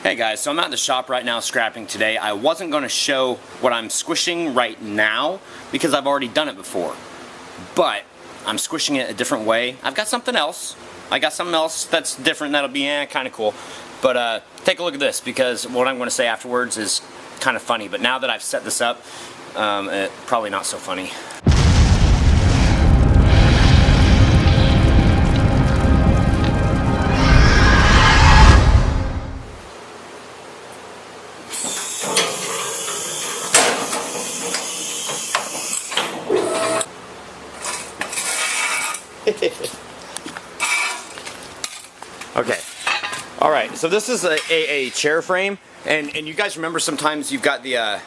Hey guys, so I'm at the shop right now scrapping today. I wasn't going to show what I'm squishing right now because I've already done it before. But I'm squishing it a different way. I've got something else. I got something else that's different that'll be kind of cool. But take a look at this because what I'm going to say afterwards is kind of funny. But now that I've set this up, probably not so funny. Okay, alright, so this is a chair frame, and you guys remember sometimes you've got the, I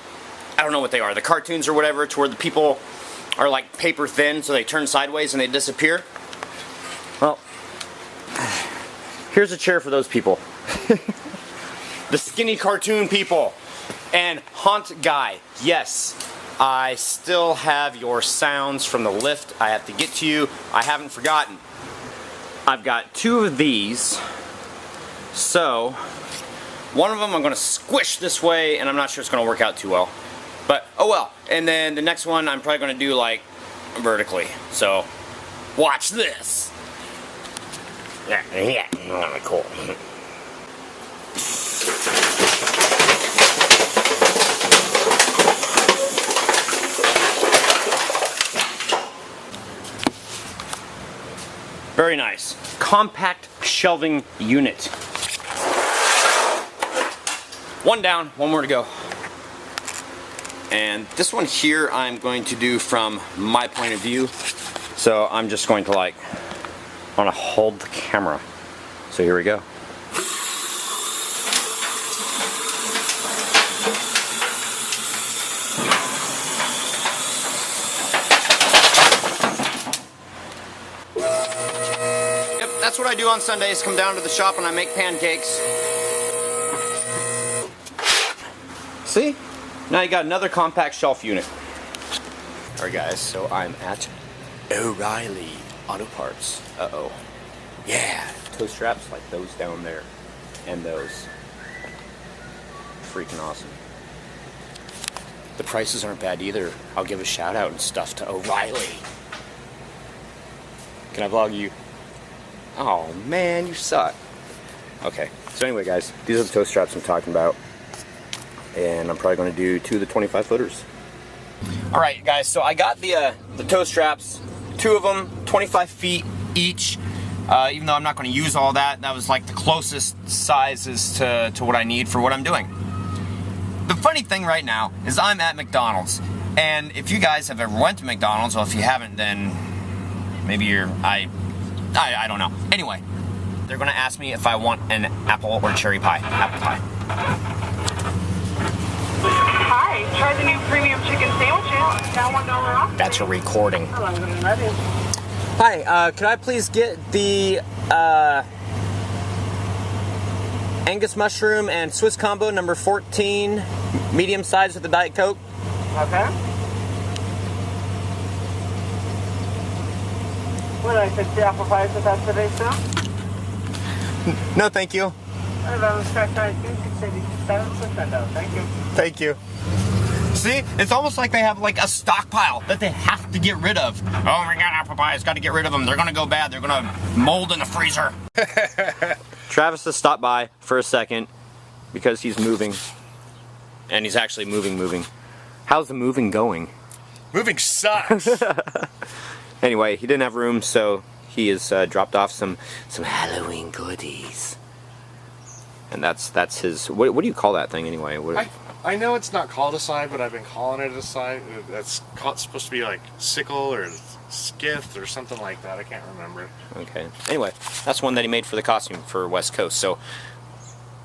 don't know what they are, the cartoons or whatever, to where the people are like paper thin, so they turn sideways and they disappear? Well, here's a chair for those people. The skinny cartoon people. And Haunt Guy, yes, I still have your sounds from the lift. I have to get to you. I haven't forgotten. I've got two of these. So, one of them I'm going to squish this way, and I'm not sure it's going to work out too well. But, oh well. And then the next one I'm probably going to do, like, vertically. So, watch this. Yeah, cool. Very nice. Compact shelving unit. One down, one more to go. And this one here I'm going to do from my point of view. So I'm just going to I want to hold the camera. So here we go. That's what I do on Sundays, come down to the shop and I make pancakes. See? Now you got another compact shelf unit. Alright guys, so I'm at O'Reilly Auto Parts. Uh-oh. Yeah, toe straps like those down there. And those. Freaking awesome. The prices aren't bad either. I'll give a shout out and stuff to O'Reilly. Can I vlog you? Oh man, you suck. Okay, so anyway guys, these are the toe straps I'm talking about. And I'm probably going to do 2 of the 25 footers. Alright guys, so I got the toe straps, 2 of them, 25 feet each. Even though I'm not going to use all that, that was like the closest sizes to what I need for what I'm doing. The funny thing right now is I'm at McDonald's. And if you guys have ever went to McDonald's, or if you haven't, then maybe you're, I don't know. Anyway, they're going to ask me if I want an apple or cherry pie. Apple pie. Hi, try the new premium chicken sandwiches. Now $1 off. That's a recording. How long have you let in? Hi, could I please get the Angus mushroom and Swiss combo number 14, medium size with the Diet Coke? Okay. Would I fix the apple pies with that today, sir? No, thank you. Thank you. Thank you. See, it's almost like they have like a stockpile that they have to get rid of. Oh my god, apple pies, got to get rid of them. They're gonna go bad. They're gonna mold in the freezer. Travis has stopped by for a second because he's moving, and he's actually moving. How's the moving going? Moving sucks. Anyway, he didn't have room, so he has dropped off some Halloween goodies. And that's his. What do you call that thing anyway? I know it's not called a sign, but I've been calling it a sign. It's supposed to be like sickle or skith or something like that. I can't remember. Okay. Anyway, that's one that he made for the costume for West Coast. So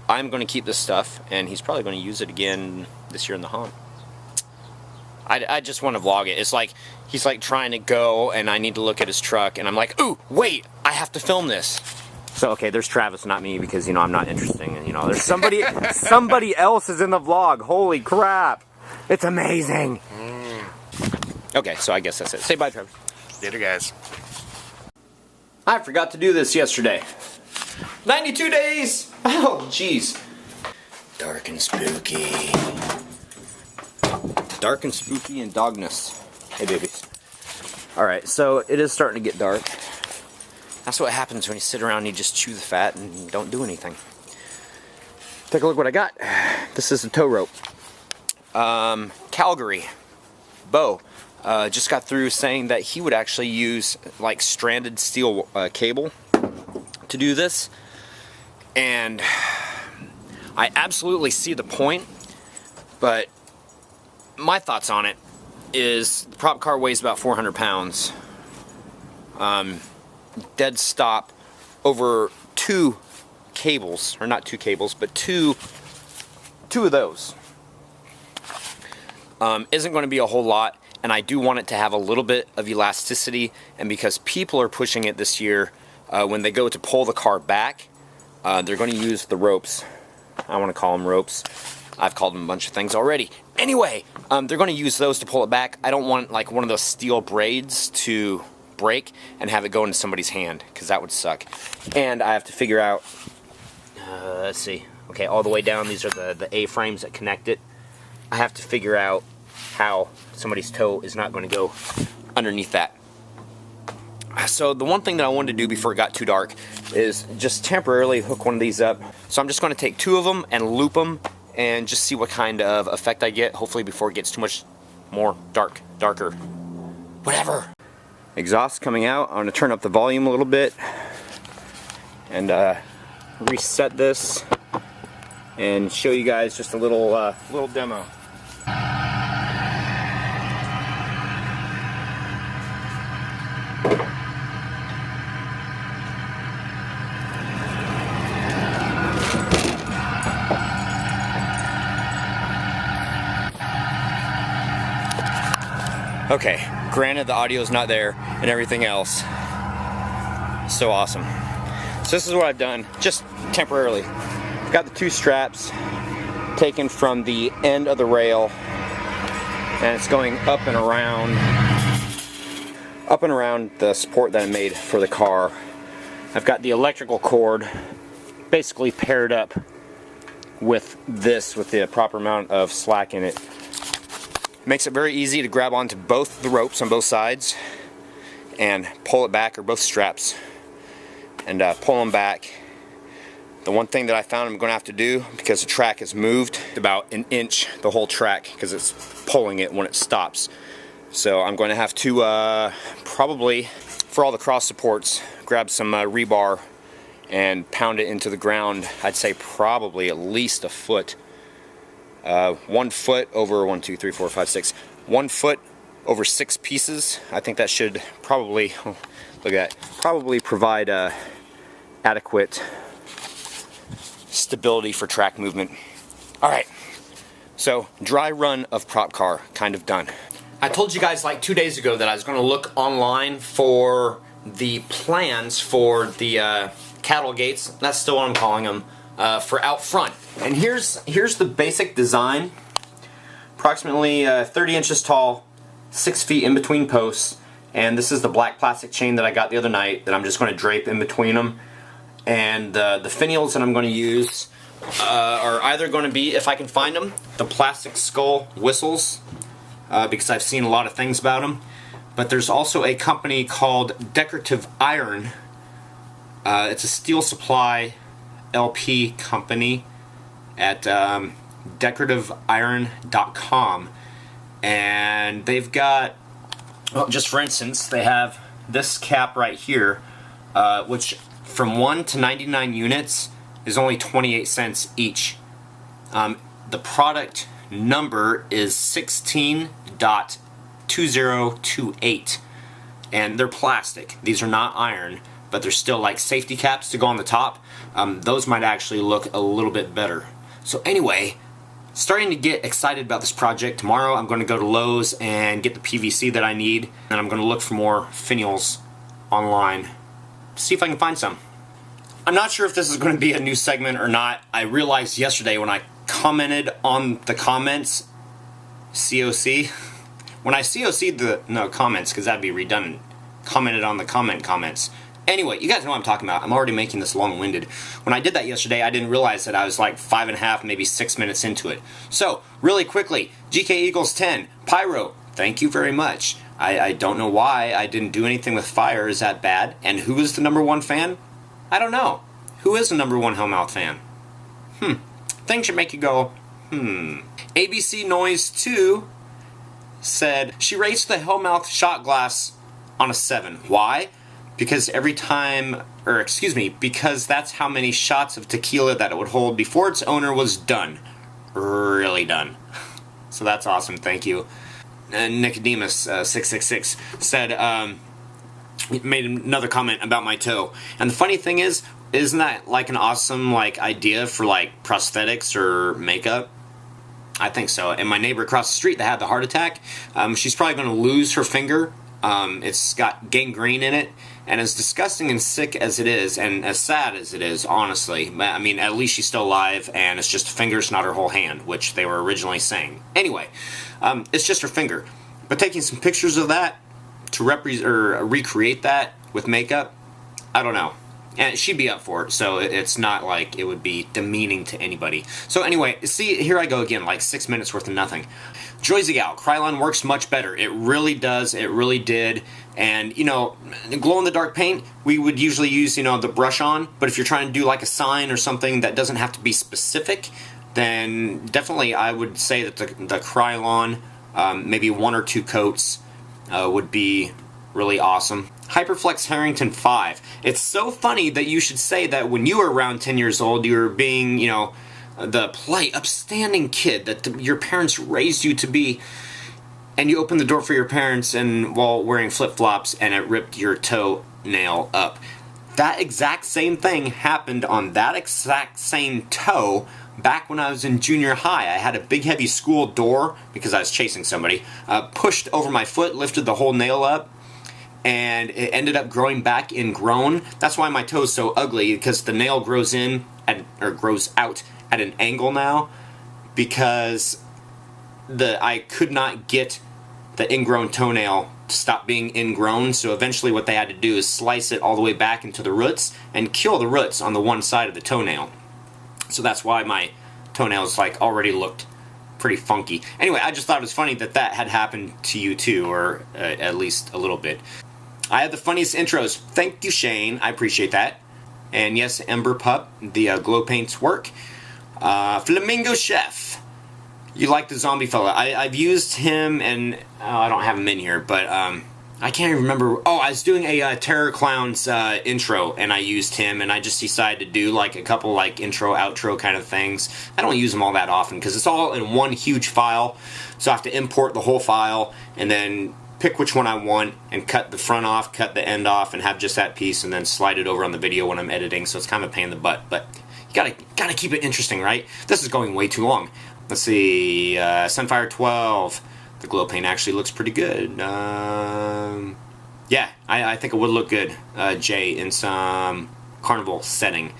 I'm going to keep this stuff, and he's probably going to use it again this year in the haunt. I just want to vlog it. It's like he's like trying to go, and I need to look at his truck, and I'm like, ooh, wait, I have to film this. So okay, there's Travis, not me, because I'm not interesting, and there's somebody else is in the vlog. Holy crap, it's amazing. Okay, so I guess that's it. Say bye, Travis. Later, guys. I forgot to do this yesterday. 92 days. Oh, jeez. Dark and spooky. Dark and spooky and dogness. Hey babies. Alright, so it is starting to get dark. That's what happens when you sit around and you just chew the fat and don't do anything. Take a look what I got. This is a tow rope. Calgary. Bo just got through saying that he would actually use like stranded steel cable to do this. And I absolutely see the point, but my thoughts on it is the prop car weighs about 400 pounds. Dead stop over two cables, or not two cables, but two of those. Isn't going to be a whole lot, and I do want it to have a little bit of elasticity, and because people are pushing it this year, when they go to pull the car back, they're going to use the ropes. I want to call them ropes. I've called them a bunch of things already. Anyway, they're going to use those to pull it back. I don't want like one of those steel braids to break and have it go into somebody's hand, because that would suck. And I have to figure out, let's see, okay, all the way down, these are the A-frames that connect it. I have to figure out how somebody's toe is not going to go underneath that. So the one thing that I wanted to do before it got too dark is just temporarily hook one of these up. So I'm just going to take two of them and loop them and just see what kind of effect I get, hopefully before it gets too much more darker. Whatever. Exhaust coming out. I'm going to turn up the volume a little bit and reset this and show you guys just a little demo. Okay, granted the audio's not there and everything else. So awesome. So this is what I've done, just temporarily. I've got the two straps taken from the end of the rail, and it's going up and around the support that I made for the car. I've got the electrical cord basically paired up with this, with the proper amount of slack in it. Makes it very easy to grab onto both the ropes on both sides and pull it back, or both straps, and pull them back. The one thing that I found I'm going to have to do, because the track has moved about an inch, the whole track, because it's pulling it when it stops. So I'm going to have to probably, for all the cross supports, grab some rebar and pound it into the ground. I'd say probably at least a foot. 1 foot over 1, 2, 3, 4, 5, 6. 1 foot over 6 pieces. I think that should probably, look at that, probably provide adequate stability for track movement. Alright, so dry run of prop car, kind of done. I told you guys like 2 days ago that I was going to look online for the plans for the cattle gates. That's still what I'm calling them. For out front. And here's the basic design. Approximately 30 inches tall, 6 feet in between posts, and this is the black plastic chain that I got the other night that I'm just going to drape in between them. And the finials that I'm going to use are either going to be, if I can find them, the plastic skull whistles, because I've seen a lot of things about them. But there's also a company called Decorative Iron. It's a Steel Supply LP company at decorativeiron.com, and they've got, well, just for instance, they have this cap right here, which from 1 to 99 units is only 28 cents each. The product number is 16.2028, and they're plastic. These are not iron, but they're still like safety caps to go on the top. Those might actually look a little bit better. So anyway, starting to get excited about this project. Tomorrow I'm going to go to Lowe's and get the PVC that I need, and I'm going to look for more finials online to see if I can find some. I'm not sure if this is going to be a new segment or not. I realized yesterday when I commented on the comments, COC, when I COC'd the comments, because that'd be redundant, commented on the comments, Anyway, you guys know what I'm talking about. I'm already making this long-winded. When I did that yesterday, I didn't realize that I was like 5.5, maybe 6 minutes into it. So, really quickly, GK Eagles 10, Pyro, thank you very much. I don't know why I didn't do anything with fire. Is that bad? And who is the #1 fan? I don't know. Who is the #1 Hellmouth fan? Things should make you go, ABC Noise 2 said she rates the Hellmouth shot glass on a 7. Why? Because because that's how many shots of tequila that it would hold before its owner was done. Really done. So that's awesome, thank you. And Nicodemus 666 said, made another comment about my toe. And the funny thing is, isn't that like an awesome idea for prosthetics or makeup? I think so. And my neighbor across the street that had the heart attack, she's probably going to lose her finger. It's got gangrene in it, and as disgusting and sick as it is, and as sad as it is, honestly, I mean, at least she's still alive, and it's just fingers, not her whole hand, which they were originally saying. Anyway, it's just her finger. But taking some pictures of that to recreate that with makeup, I don't know. And she'd be up for it, so it's not like it would be demeaning to anybody. So anyway, see, here I go again, 6 minutes worth of nothing. Joyzy Gal, Krylon works much better. It really does, it really did. And, glow-in-the-dark paint, we would usually use, the brush on. But if you're trying to do a sign or something that doesn't have to be specific, then definitely I would say that the Krylon, maybe 1 or 2 coats, would be really awesome. Hyperflex Harrington 5. It's so funny that you should say that when you were around 10 years old, you were being, the polite, upstanding kid that your parents raised you to be, and you opened the door for your parents and while wearing flip-flops and it ripped your toenail up. That exact same thing happened on that exact same toe back when I was in junior high. I had a big heavy school door, because I was chasing somebody, pushed over my foot, lifted the whole nail up, and it ended up growing back ingrown. That's why my toe's so ugly, because the nail grows out at an angle now, because I could not get the ingrown toenail to stop being ingrown, so eventually what they had to do is slice it all the way back into the roots and kill the roots on the one side of the toenail. So that's why my toenails already looked pretty funky. Anyway, I just thought it was funny that had happened to you too, or at least a little bit. I had the funniest intros. Thank you, Shane. I appreciate that. And yes, Ember Pup, the glow paints work. Flamingo Chef. You like the zombie fella. I've used him, and I don't have him in here, but I can't even remember. Oh, I was doing a Terror Clowns intro, and I used him, and I just decided to do a couple intro, outro kind of things. I don't use them all that often, because it's all in one huge file, so I have to import the whole file, and then pick which one I want, and cut the front off, cut the end off, and have just that piece, and then slide it over on the video when I'm editing, so it's kind of a pain in the butt, but you gotta keep it interesting, right? This is going way too long. Let's see, Sunfire 12. The glow paint actually looks pretty good. Yeah, I think it would look good, Jay, in some carnival setting.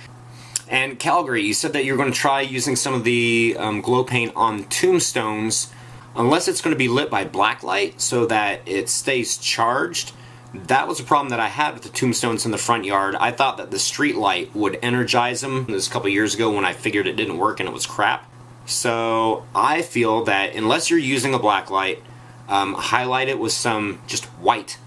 And Calgary, you said that you're going to try using some of the glow paint on tombstones, unless it's going to be lit by blacklight so that it stays charged. That was a problem that I had with the tombstones in the front yard. I thought that the street light would energize them. This was a couple years ago when I figured it didn't work and it was crap. So I feel that unless you're using a black light, highlight it with some just white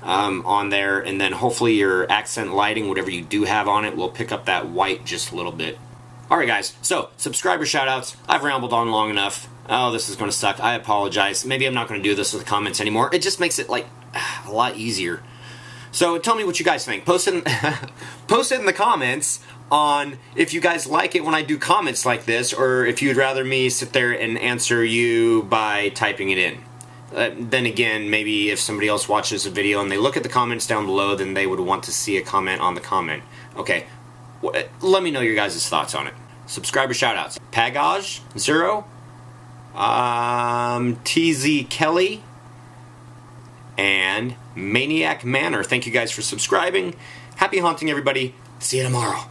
on there, and then hopefully your accent lighting, whatever you do have on it, will pick up that white just a little bit. Alright guys, so subscriber shoutouts. I've rambled on long enough. Oh, this is going to suck. I apologize. Maybe I'm not going to do this with the comments anymore. It just makes it a lot easier. So tell me what you guys think. Post it in the comments on if you guys like it when I do comments like this, or if you'd rather me sit there and answer you by typing it in. Then again, maybe if somebody else watches a video and they look at the comments down below, then they would want to see a comment on the comment. Okay, let me know your guys' thoughts on it. Subscriber shoutouts. Pagage, 0. TZ Kelly. And Maniac Manor. Thank you guys for subscribing. Happy haunting, everybody. See you tomorrow.